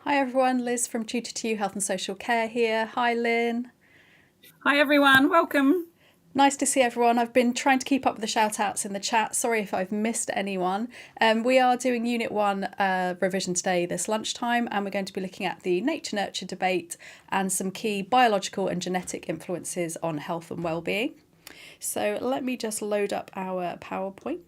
Hi everyone, Liz from Tutor2U Health and Social Care here. Hi Lynn. Hi everyone, welcome. Nice to see everyone. I've been trying to keep up with the shout outs in the chat. Sorry if I've missed anyone. We are doing Unit 1 revision today this lunchtime, and we're going to be looking at the nature-nurture debate and some key biological and genetic influences on health and well-being. So let me just load up our PowerPoint.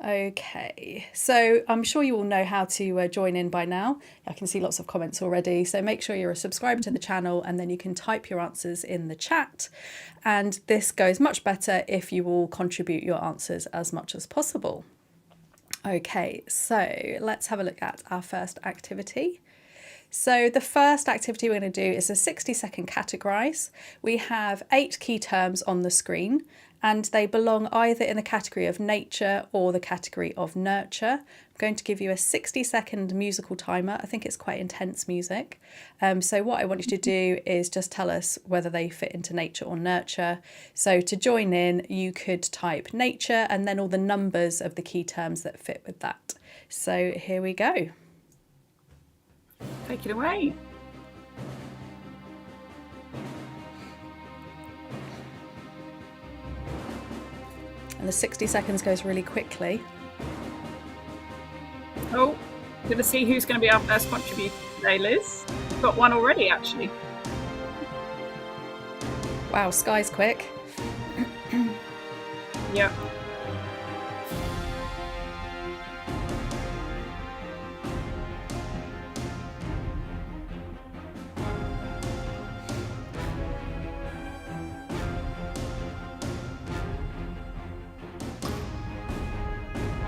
Okay, so I'm sure you all know how to join in by now. I can see lots of comments already, so make sure you're a subscriber to the channel and then you can type your answers in the chat. And this goes much better if you all contribute your answers as much as possible. Okay, so let's have a look at our first activity. So the first activity we're going to do is a 60-second categorise. We have 8 key terms on the screen, and they belong either in the category of nature or the category of nurture. I'm going to give you a 60-second musical timer. I think it's quite intense music. So what I want you to do is just tell us whether they fit into nature or nurture. So to join in, you could type nature and then all the numbers of the key terms that fit with that. So here we go. Take it away. And the 60 seconds goes really quickly. Oh, going to see who's going to be our first contributor today, Liz. Got one already, actually. Wow, Sky's quick. Yeah.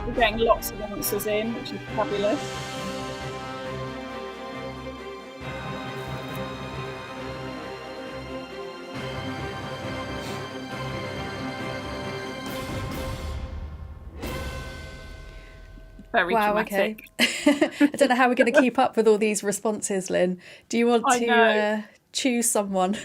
We're getting lots of answers in, which is fabulous. Very Wow, okay. dramatic. I don't know how we're going to keep up with all these responses, Lynn. Do you want I know. to choose someone?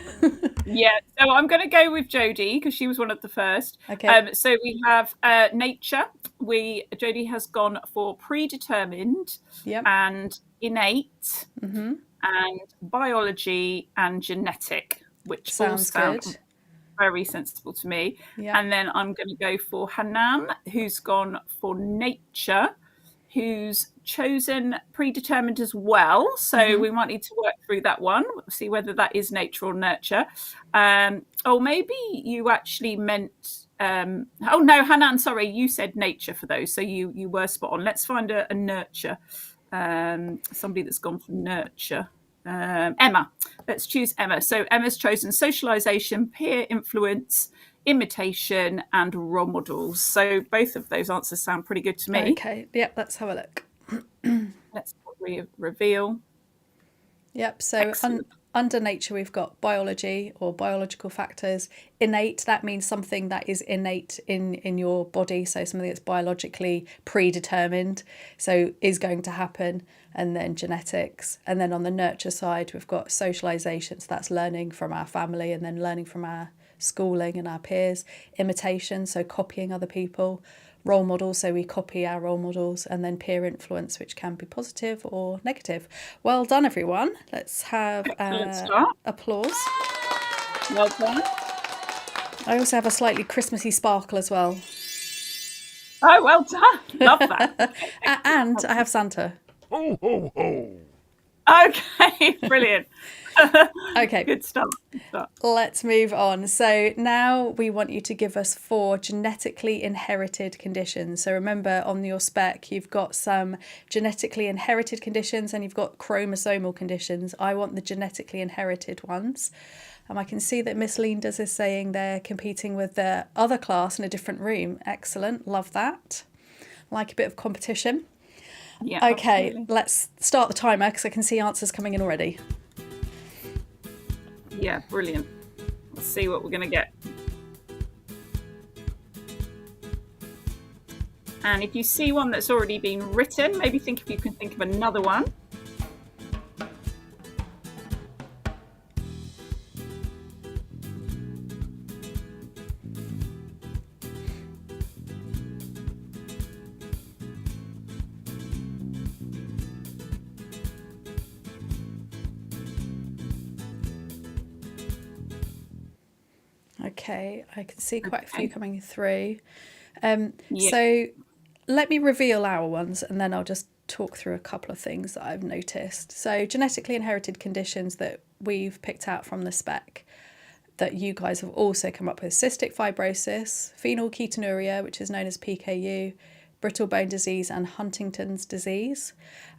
Yeah, so I'm going to go with Jodie because she was one of the first. Okay. So we have nature. Jodie has gone for predetermined Yep. and innate Mm-hmm. and biology and genetic, which all Sounds sound good. very sensible to me. Yep. And then I'm going to go for Hanan, who's gone for nature, who's chosen predetermined as well. So we might need to work through that one, see whether that is nature or nurture. Oh, maybe you actually meant. Oh no, Hanan, sorry, you said nature for those, so you were spot on. Let's find a nurture. Somebody that's gone for nurture. Emma. Let's choose Emma. So Emma's chosen socialization, peer influence, imitation, and role models. So both of those answers sound pretty good to me. Okay. Yep. Let's have a look. Let's reveal. Yep. So under nature, we've got biology or biological factors. Innate, that means something that is innate in your body. So something that's biologically predetermined, so is going to happen. And then genetics. And then on the nurture side, we've got socialization. So that's learning from our family and then learning from our schooling and our peers. Imitation, so copying other people. Role models, so we copy our role models, and then peer influence, which can be positive or negative. Well done, everyone. Let's have applause. Well done. I also have a slightly Christmassy sparkle as well. Oh, well done. Love that. And I have Santa. Ho, ho, ho. Okay, brilliant. Okay. Good stuff. Let's move on. So now we want you to give us 4 genetically inherited conditions. So remember, on your spec, you've got some genetically inherited conditions and you've got chromosomal conditions. I want the genetically inherited ones. I can see that Miss Lindas is saying they're competing with the other class in a different room. Excellent. Love that. Like a bit of competition. Yeah. Okay, absolutely. let's start the timer because I can see answers coming in already. Yeah, brilliant. Let's see what we're going to get. And if you see one that's already been written, maybe think if you can think of another one. Okay, I can see quite a few coming through. Yeah. So let me reveal our ones and then I'll just talk through a couple of things that I've noticed. So genetically inherited conditions that we've picked out from the spec that you guys have also come up with: cystic fibrosis, phenylketonuria, which is known as PKU, brittle bone disease and Huntington's disease.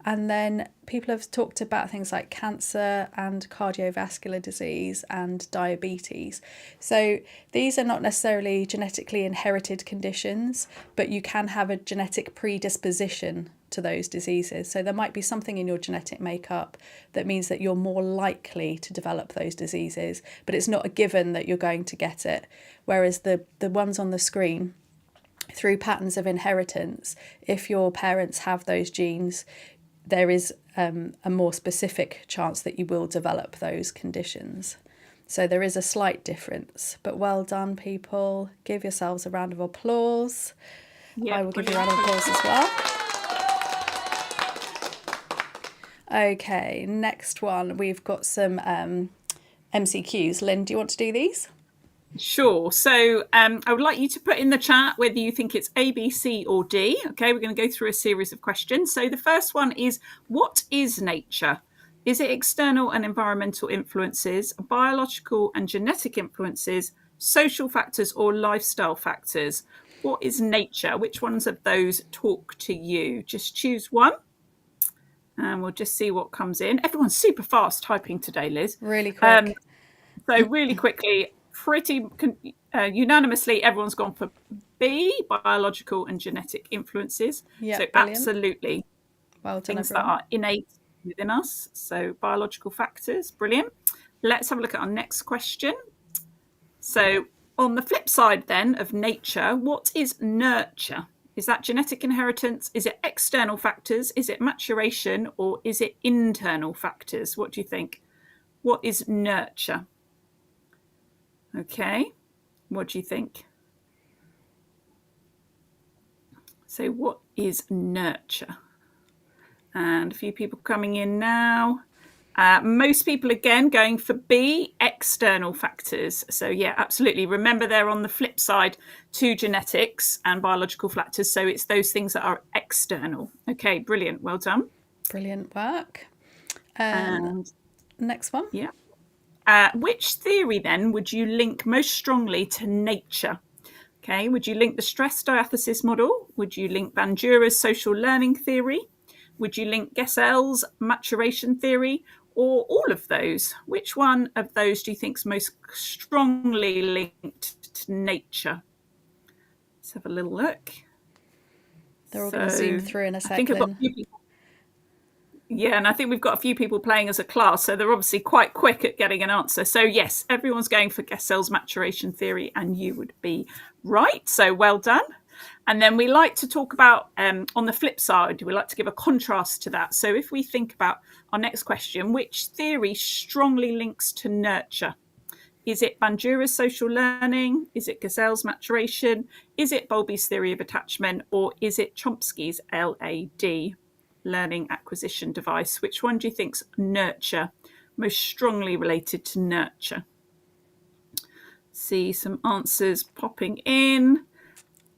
And then people have talked about things like cancer and cardiovascular disease and diabetes. So these are not necessarily genetically inherited conditions, but you can have a genetic predisposition to those diseases. So there might be something in your genetic makeup that means that you're more likely to develop those diseases, but it's not a given that you're going to get it. Whereas the ones on the screen, through patterns of inheritance, if your parents have those genes, there is a more specific chance that you will develop those conditions. So there is a slight difference, but well done, people. Give yourselves a round of applause. Yeah, I will give you a round of applause as well. Okay, next one. We've got some MCQs. Lynn, do you want to do these? Sure. So I would like you to put in the chat whether you think it's A, B, C or D. Okay, we're going to go through a series of questions. So the first one is, what is nature? Is it external and environmental influences, biological and genetic influences, social factors or lifestyle factors? What is nature? Which ones of those talk to you? Just choose one and we'll just see what comes in. Everyone's super fast typing today, Liz. Really quick. So really quickly, pretty unanimously, everyone's gone for B, biological and genetic influences. Yeah, so brilliant. Absolutely, well done, things everyone. that are innate within us. So biological factors, brilliant. Let's have a look at our next question. So on the flip side then of nature, what is nurture? Is that genetic inheritance? Is it external factors? Is it maturation? Or is it internal factors? What do you think? What is nurture? Okay, what do you think? So what is nurture? And a few people coming in now. Most people, again, going for B, external factors. So yeah, absolutely. Remember, they're on the flip side to genetics and biological factors. So it's those things that are external. Okay, brilliant. Well done. Brilliant work. And next one. Yeah. Which theory then would you link most strongly to nature? Okay, would you link the stress diathesis model? Would you link Bandura's social learning theory? Would you link Gesell's maturation theory? Or all of those? Which one of those do you think is most strongly linked to nature? Let's have a little look. They're all going to zoom through in a second. I think I've got a few people. Yeah, and I think we've got a few people playing as a class, so they're obviously quite quick at getting an answer. So yes, everyone's going for Gesell's maturation theory, and you would be right. So well done. And then we like to talk about, on the flip side, we like to give a contrast to that. So if we think about our next question, which theory strongly links to nurture? Is it Bandura's social learning? Is it Gesell's maturation? Is it Bowlby's theory of attachment? Or is it Chomsky's LAD, learning acquisition device? Which one do you think's nurture, most strongly related to nurture? See some answers popping in.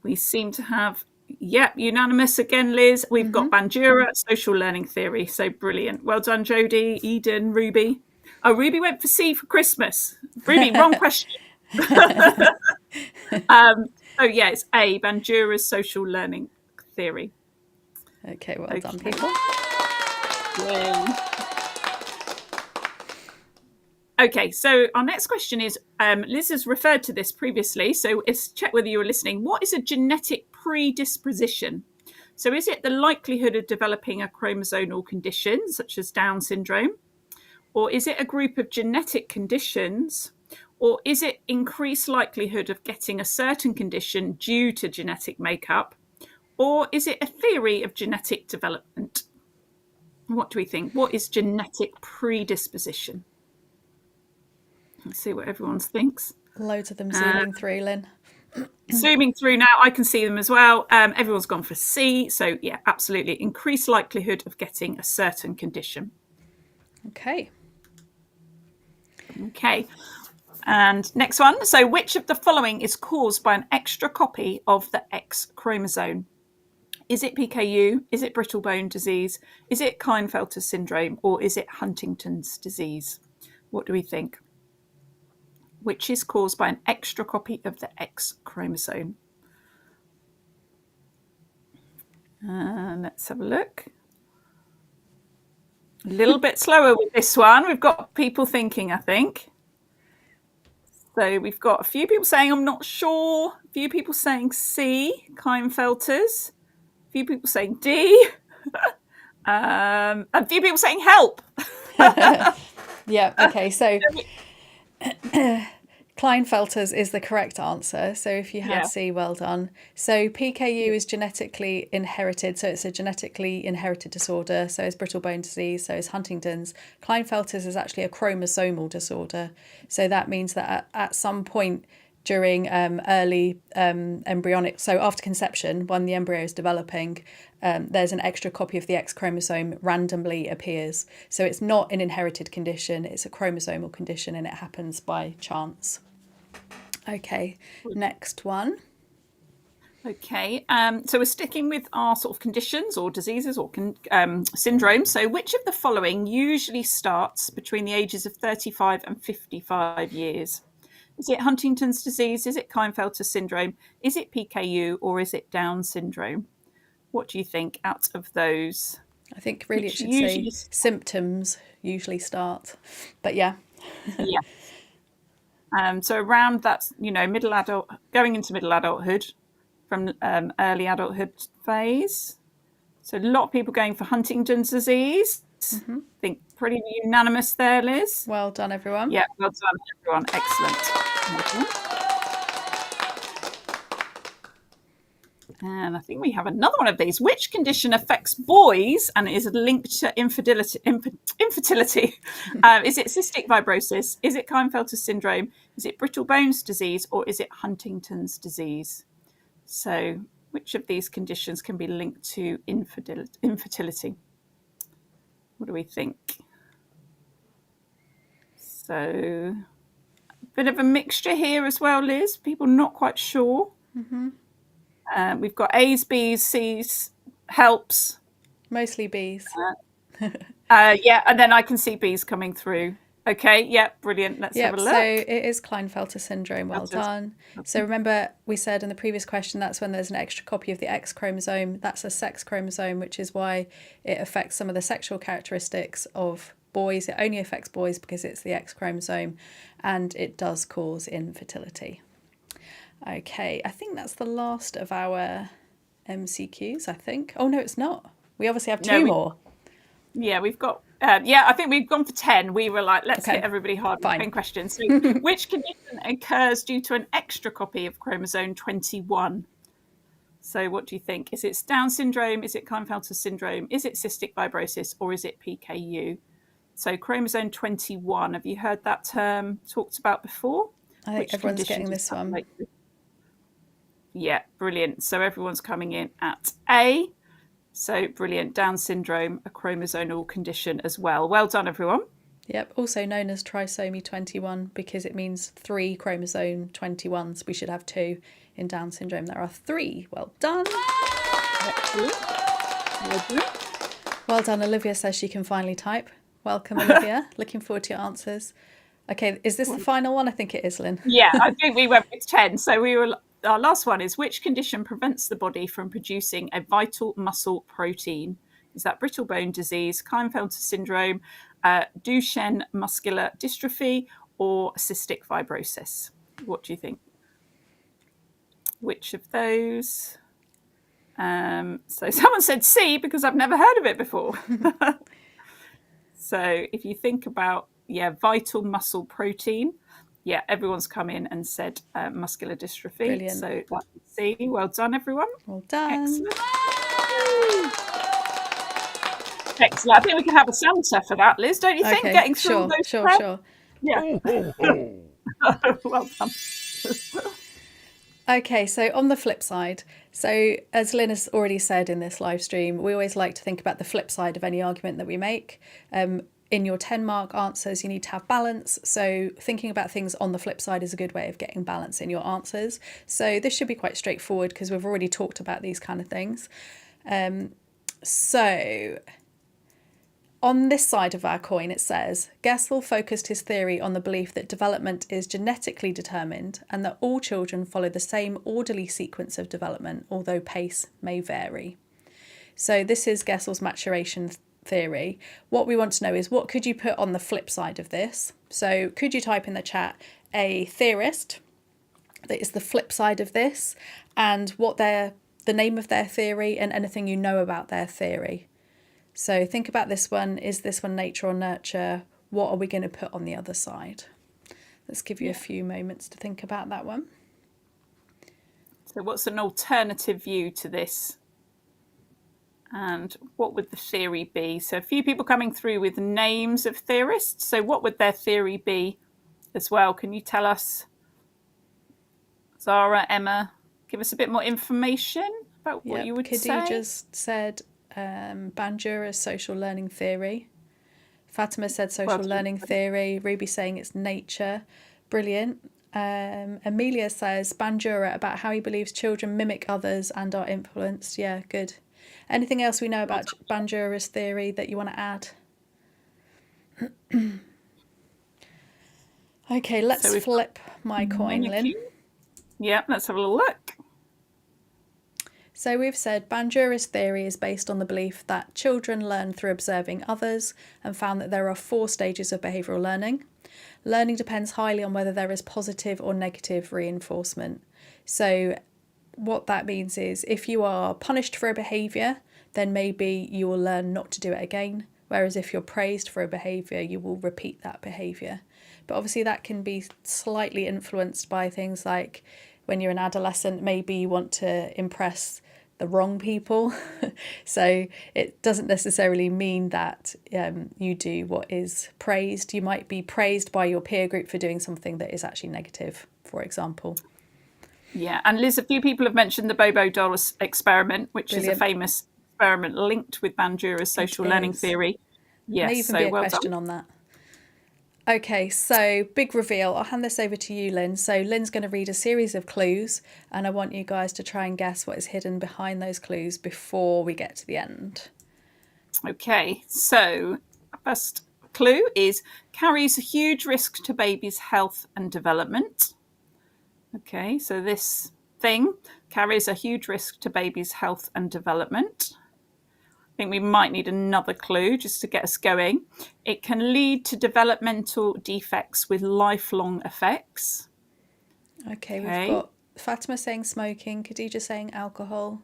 We seem to have, unanimous again, Liz. We've got Bandura, social learning theory. So brilliant. Well done, Jodie, Eden, Ruby. Oh, Ruby went for C for Christmas. Ruby, wrong question. It's A, Bandura's social learning theory. Okay, well done, people. Yay. Okay, so our next question is, Liz has referred to this previously, so let's check whether you were listening. What is a genetic predisposition? So is it the likelihood of developing a chromosomal condition, such as Down syndrome? Or is it a group of genetic conditions? Or is it increased likelihood of getting a certain condition due to genetic makeup? Or is it a theory of genetic development? What do we think? What is genetic predisposition? Let's see what everyone thinks. Loads of them zooming through, Lynn. Zooming through now, I can see them as well. Everyone's gone for C. So yeah, absolutely. Increased likelihood of getting a certain condition. Okay. And next one. So which of the following is caused by an extra copy of the X chromosome? Is it PKU? Is it brittle bone disease? Is it Klinefelter syndrome? Or is it Huntington's disease? What do we think? Which is caused by an extra copy of the X chromosome? Let's have a look. A little bit slower with this one. We've got people thinking, I think. So we've got a few people saying, I'm not sure. A few people saying C, Klinefelters. A few people saying D. A few people saying help. Yeah, okay. So Klinefelter's is the correct answer. So if you had C, well done. So PKU is genetically inherited. So it's a genetically inherited disorder. So it's brittle bone disease. So it's Huntington's. Klinefelter's is actually a chromosomal disorder. So that means that at some point during early embryonic, so after conception, when the embryo is developing, there's an extra copy of the X chromosome randomly appears. So it's not an inherited condition, it's a chromosomal condition, and it happens by chance. Okay, next one. Okay, so we're sticking with our sort of conditions or diseases or syndromes. So which of the following usually starts between the ages of 35 and 55 years? Is it Huntington's disease? Is it Klinefelter syndrome? Is it PKU? Or is it Down syndrome? What do you think out of those? I think really it should say symptoms usually start. But yeah. So around that, middle adult, going into middle adulthood from early adulthood phase. So a lot of people going for Huntington's disease. I think pretty unanimous there, Liz. Well done, everyone. Yeah, well done, everyone. Excellent. And I think we have another one of these. Which condition affects boys and is linked to infertility? Is it cystic fibrosis? Is it Klinefelter syndrome? Is it brittle bones disease? Or is it Huntington's disease? So which of these conditions can be linked to infertility? What do we think? So a bit of a mixture here as well, Liz. People not quite sure. Mm-hmm. We've got A's, B's, C's, helps. Mostly B's. Yeah, and then I can see B's coming through. Okay, yeah, brilliant. Let's have a look. So it is Klinefelter syndrome. Well done. So remember, we said in the previous question, that's when there's an extra copy of the X chromosome. That's a sex chromosome, which is why it affects some of the sexual characteristics of boys. It only affects boys because it's the X chromosome, and it does cause infertility. Okay, I think that's the last of our MCQs, I think. Oh, no, it's not. We obviously have two more. Yeah, we've got... I think we've gone for 10. We were like, let's hit everybody hard with 10 questions. So which condition occurs due to an extra copy of chromosome 21? So what do you think? Is it Down syndrome? Is it Klinefelter syndrome? Is it cystic fibrosis? Or is it PKU? So chromosome 21, have you heard that term talked about before? I think everyone's getting this one. Yeah, brilliant. So everyone's coming in at A. So brilliant. Down syndrome, a chromosomal condition as well. Well done, everyone. Yep, also known as trisomy 21 because it means 3 chromosome 21s. We should have 2 in Down syndrome. There are 3. Well done. Well done. Olivia says she can finally type. Welcome, Olivia. Looking forward to your answers. Okay, is this the final one? I think it is, Lynn. Yeah, I think we went with 10. So our last one is, which condition prevents the body from producing a vital muscle protein? Is that brittle bone disease, Klinefelter syndrome, Duchenne muscular dystrophy, or cystic fibrosis? What do you think? Which of those? So someone said C because I've never heard of it before. So if you think about, vital muscle protein, everyone's come in and said muscular dystrophy. Brilliant. So that's C. Well done, everyone. Well done. Excellent. Excellent. I think we can have a Santa for that, Liz, don't you think? Okay, Getting through all those sure. Yeah. Well done. Okay, so on the flip side, so as Lynn has already said in this live stream, we always like to think about the flip side of any argument that we make. In your 10-mark answers, you need to have balance. So thinking about things on the flip side is a good way of getting balance in your answers. So this should be quite straightforward because we've already talked about these kind of things. So on this side of our coin, it says, Gesell focused his theory on the belief that development is genetically determined and that all children follow the same orderly sequence of development, although pace may vary. So this is Gesell's maturation theory. What we want to know is, what could you put on the flip side of this? So could you type in the chat a theorist that is the flip side of this, and what the name of their theory and anything you know about their theory? So think about this one. Is this one nature or nurture? What are we going to put on the other side? Let's give you a few moments to think about that one. So what's an alternative view to this? And what would the theory be? So a few people coming through with names of theorists. So what would their theory be as well? Can you tell us? Zara, Emma, give us a bit more information about what you would say. Khadija just said Bandura's social learning theory. Fatima said social learning theory. Ruby saying it's nature. Brilliant. Amelia says Bandura about how he believes children mimic others and are influenced. Yeah, good. Anything else we know about Bandura's theory that you want to add? Okay, let's flip my coin, Lynn. Yeah, let's have a little look. So we've said Bandura's theory is based on the belief that children learn through observing others, and found that there are 4 stages of behavioural learning. Learning depends highly on whether there is positive or negative reinforcement. So what that means is, if you are punished for a behaviour, then maybe you will learn not to do it again. Whereas if you're praised for a behaviour, you will repeat that behaviour. But obviously that can be slightly influenced by things like when you're an adolescent, maybe you want to impress the wrong people. So it doesn't necessarily mean that you do what is praised. You might be praised by your peer group for doing something that is actually negative, for example. Yeah, and Liz, a few people have mentioned the Bobo doll experiment, which Brilliant. is a famous experiment linked with Bandura's social learning theory. Yes, May even be a question on that. Okay, so big reveal. I'll hand this over to you, Lynn. So Lynn's going to read a series of clues, and I want you guys to try and guess what is hidden behind those clues before we get to the end. Okay, so first clue is carries a huge risk to baby's health and development. Okay, so this thing carries a huge risk to baby's health and development. I think we might need another clue just to get us going. It can lead to developmental defects with lifelong effects. Okay, we've got Fatima saying smoking, Khadija saying alcohol,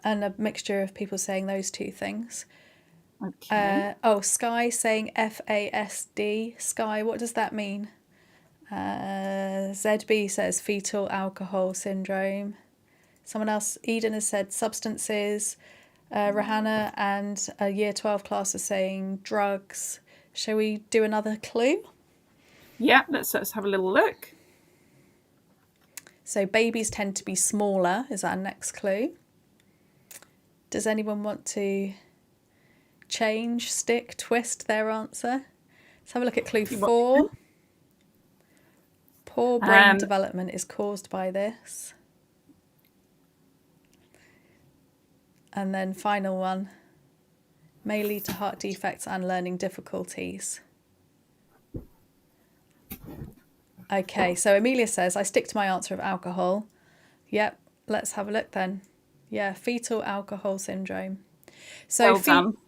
and a mixture of people saying those two things. Okay. Sky saying FASD. Sky, what does that mean? ZB says fetal alcohol syndrome. Someone else, Eden, has said substances. Rahana and a year 12 class are saying drugs. Shall we do another clue? Yeah, let's have a little look. So babies tend to be smaller is our next clue. Does anyone want to change, stick, twist their answer? Let's have a look at clue 4. Poor brain development is caused by this. And then final one, may lead to heart defects and learning difficulties. Okay, so Amelia says, I stick to my answer of alcohol. Yep, let's have a look then. Yeah, fetal alcohol syndrome. So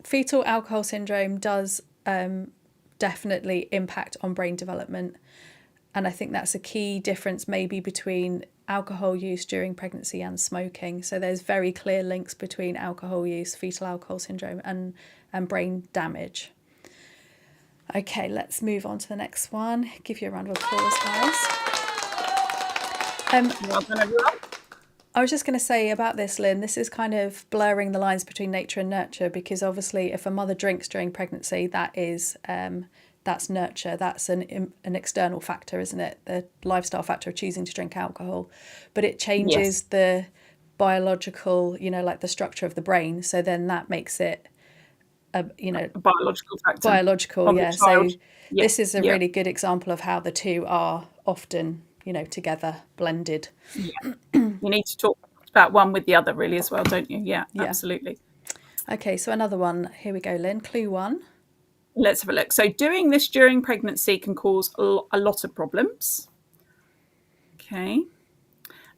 fetal alcohol syndrome does definitely impact on brain development. And I think that's a key difference maybe between alcohol use during pregnancy and smoking. So there's very clear links between alcohol use, fetal alcohol syndrome, and brain damage. Okay, let's move on to the next one. Give you a round of applause, guys. Well done, everyone. I was just going to say about this, Lynn, this is kind of blurring the lines between nature and nurture, because obviously if a mother drinks during pregnancy, that's nurture. That's an external factor, isn't it? The lifestyle factor of choosing to drink alcohol. But it changes the biological, like the structure of the brain. So then that makes it, a biological factor. Biological, yeah. So this is a really good example of how the two are often, together, blended. Yeah. You need to talk about one with the other really as well, don't you? Yeah, absolutely. Okay, so another one. Here we go, Lynn. Clue 1. Let's have a look. So doing this during pregnancy can cause a lot of problems. Okay.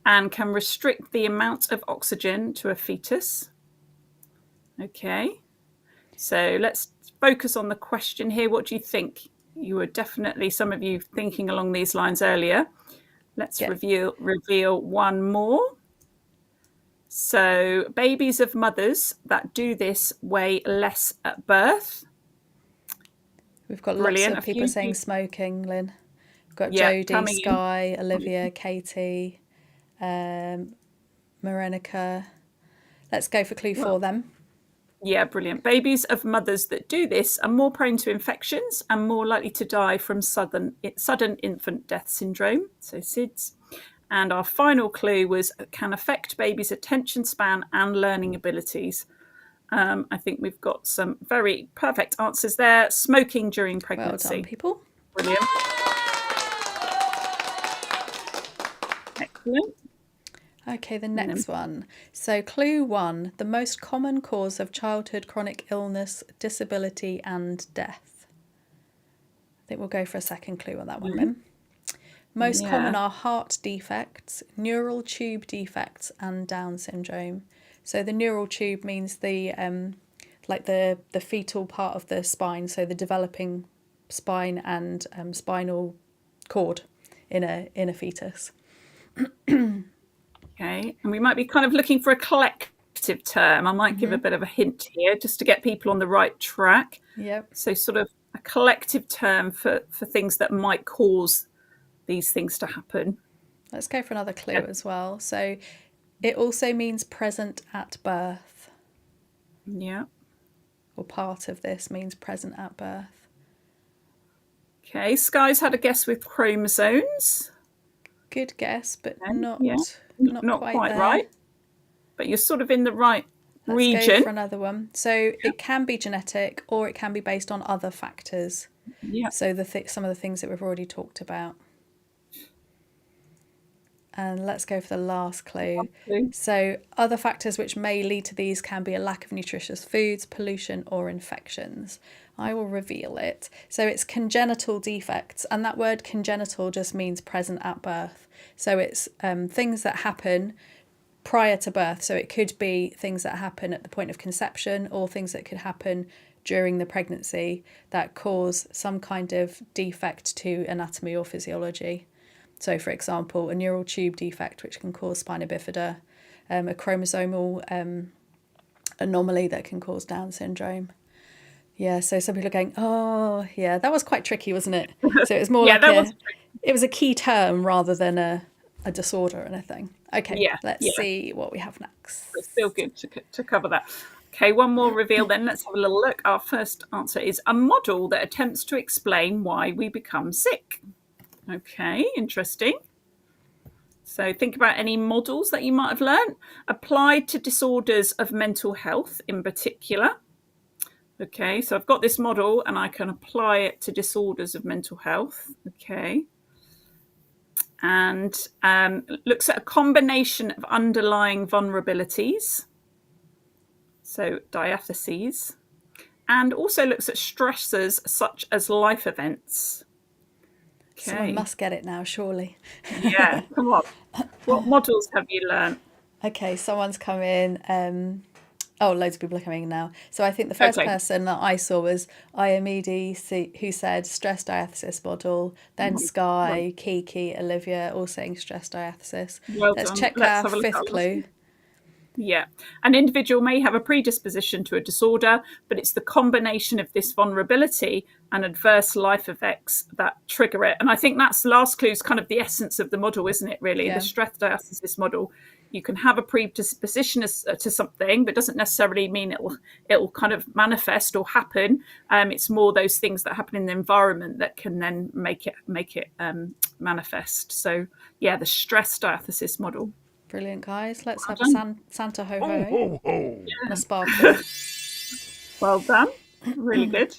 And can restrict the amount of oxygen to a fetus. Okay. So let's focus on the question here. What do you think? You were definitely, some of you, thinking along these lines earlier. Let's reveal one more. So babies of mothers that do this weigh less at birth. We've got lots of people saying smoking, Lynn. We've got Jodie, Sky, Olivia, Katie, Marenica. Let's go for clue 4 then. Yeah, brilliant. Babies of mothers that do this are more prone to infections and more likely to die from sudden infant death syndrome, so SIDS. And our final clue was can affect babies' attention span and learning abilities. I think we've got some very perfect answers there. Smoking during pregnancy. Well done, people. Brilliant. Excellent. Okay, the next one. So clue 1, the most common cause of childhood chronic illness, disability and death. I think we'll go for a second clue on that one, Lynn. Most common are heart defects, neural tube defects and Down syndrome. So the neural tube means the fetal part of the spine, so the developing spine and spinal cord in a fetus. Okay, and we might be kind of looking for a collective term. I might give a bit of a hint here just to get people on the right track. Yep. So sort of a collective term for things that might cause these things to happen. Let's go for another clue as well. So It also means present at birth. Yeah. Or part of this means present at birth. Okay, Sky's had a guess with chromosomes. Good guess, but Okay, not quite there. right. But you're sort of in the right Let's region. go for another one. So it can be genetic, or it can be based on other factors. Yeah. So some of the things that we've already talked about. And let's go for the last clue. So other factors which may lead to these can be a lack of nutritious foods, pollution, or infections. I will reveal it. So it's congenital defects, and that word congenital just means present at birth. So it's things that happen prior to birth. So it could be things that happen at the point of conception, or things that could happen during the pregnancy that cause some kind of defect to anatomy or physiology. So, for example, a neural tube defect, which can cause spina bifida, a chromosomal anomaly that can cause Down syndrome. Yeah, so some people are going, oh, yeah, that was quite tricky, wasn't it? So it was more it was a key term rather than a disorder or anything. Okay, let's see what we have next. It's still good to cover that. Okay, one more reveal then. Let's have a little look. Our first answer is a model that attempts to explain why we become sick. Okay, interesting. So think about any models that you might have learned applied to disorders of mental health in particular. Okay, so I've got this model and I can apply it to disorders of mental health. Okay. And looks at a combination of underlying vulnerabilities, so diatheses, and also looks at stressors such as life events. Okay. Someone must get it now, surely. Yeah, come on. What models have you learned? Okay, someone's come in. Loads of people are coming in now. So I think the first person that I saw was Iamidi, who said stress diathesis model. Then Sky, Kiki, Olivia, all saying stress diathesis. Let's check our fifth clue. Yeah. An individual may have a predisposition to a disorder, but it's the combination of this vulnerability and adverse life effects that trigger it. And I think that's the last clue is kind of the essence of the model, isn't it, really? Yeah. The stress diathesis model. You can have a predisposition to something, but doesn't necessarily mean it'll kind of manifest or happen. It's more those things that happen in the environment that can then make it manifest. So, yeah, the stress diathesis model. Brilliant, guys. Let's have a Santa ho-ho and a sparkle. Well done. Really good.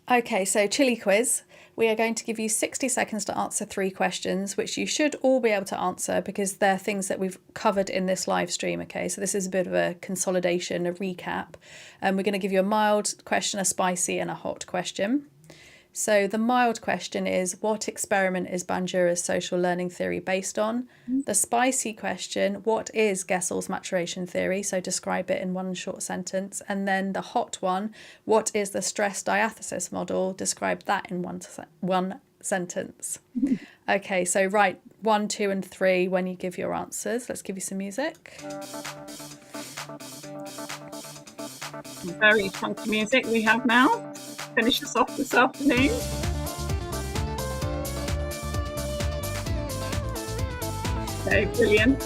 Okay, so chili quiz. We are going to give you 60 seconds to answer 3 questions, which you should all be able to answer because they're things that we've covered in this live stream, okay? So this is a bit of a consolidation, a recap. And we're going to give you a mild question, a spicy and a hot question. So the mild question is, what experiment is Bandura's social learning theory based on? The spicy question, what is Gesell's maturation theory? So describe it in one short sentence. And then the hot one, what is the stress diathesis model? Describe that in one sentence. Okay, so write 1, 2 and 3 when you give your answers. Let's give you some music. Very funky music we have now. Finish us off this afternoon. Okay, brilliant.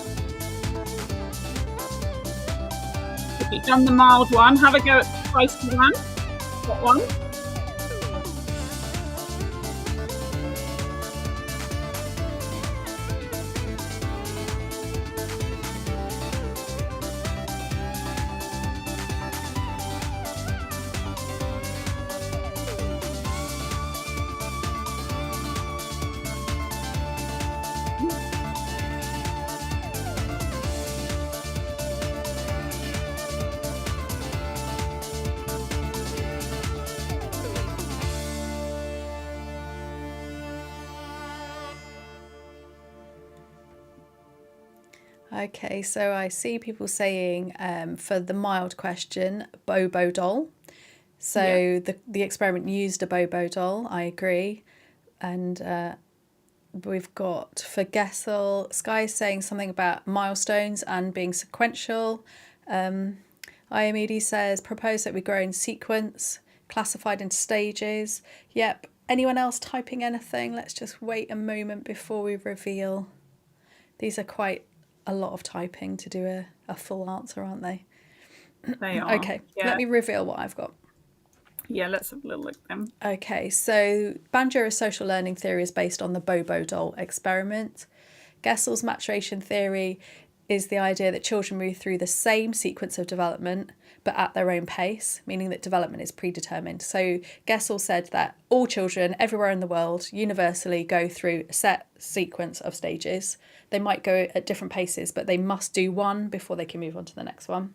If you've done the mild one, have a go at the spicy one. What one? Okay, so I see people saying for the mild question, Bobo doll. So the experiment used a Bobo doll, I agree. And we've got for Gesell, Sky saying something about milestones and being sequential. Iamidi says, propose that we grow in sequence, classified into stages. Yep. Anyone else typing anything? Let's just wait a moment before we reveal. These are quite a lot of typing to do a full answer, aren't they? They are. Okay, let me reveal what I've got. Yeah, let's have a little look then. Okay, so Bandura's social learning theory is based on the Bobo doll experiment. Gessel's maturation theory is the idea that children move through the same sequence of development, but at their own pace, meaning that development is predetermined. So Gessel said that all children everywhere in the world universally go through a set sequence of stages. They might go at different paces, but they must do one before they can move on to the next one.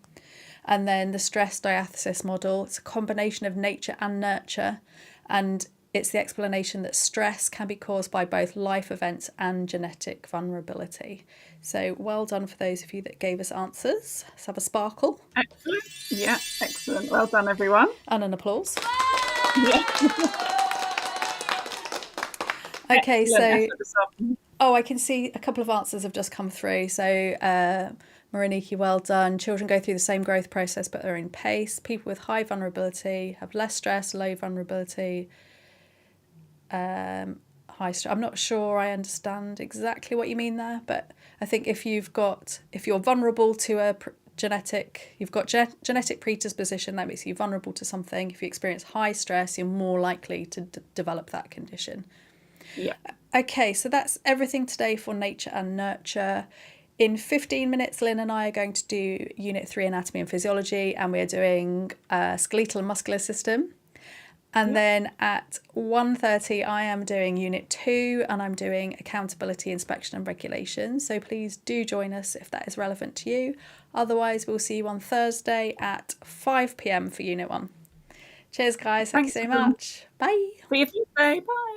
And then the stress diathesis model, it's a combination of nature and nurture, and it's the explanation that stress can be caused by both life events and genetic vulnerability. So well done for those of you that gave us answers. Let's have a sparkle. Excellent. Yeah, excellent. Well done, everyone. And an applause. Yeah. Okay, so I can see a couple of answers have just come through. So Mariniki, well done. Children go through the same growth process but at their own pace. People with high vulnerability have less stress, low vulnerability, high stress. I'm not sure I understand exactly what you mean there, but I think if you're vulnerable to a you've got genetic predisposition, that makes you vulnerable to something. If you experience high stress, you're more likely to develop that condition. Yeah. Okay, so that's everything today for nature and nurture. In 15 minutes, Lynn and I are going to do Unit 3 Anatomy and Physiology, and we're doing skeletal and muscular system. And then at 1:30, I am doing Unit 2, and I'm doing accountability, inspection and regulation. So please do join us if that is relevant to you. Otherwise, we'll see you on Thursday at 5 p.m. for Unit 1. Cheers, guys. Thank you so much. Bye. See you Tuesday. Bye.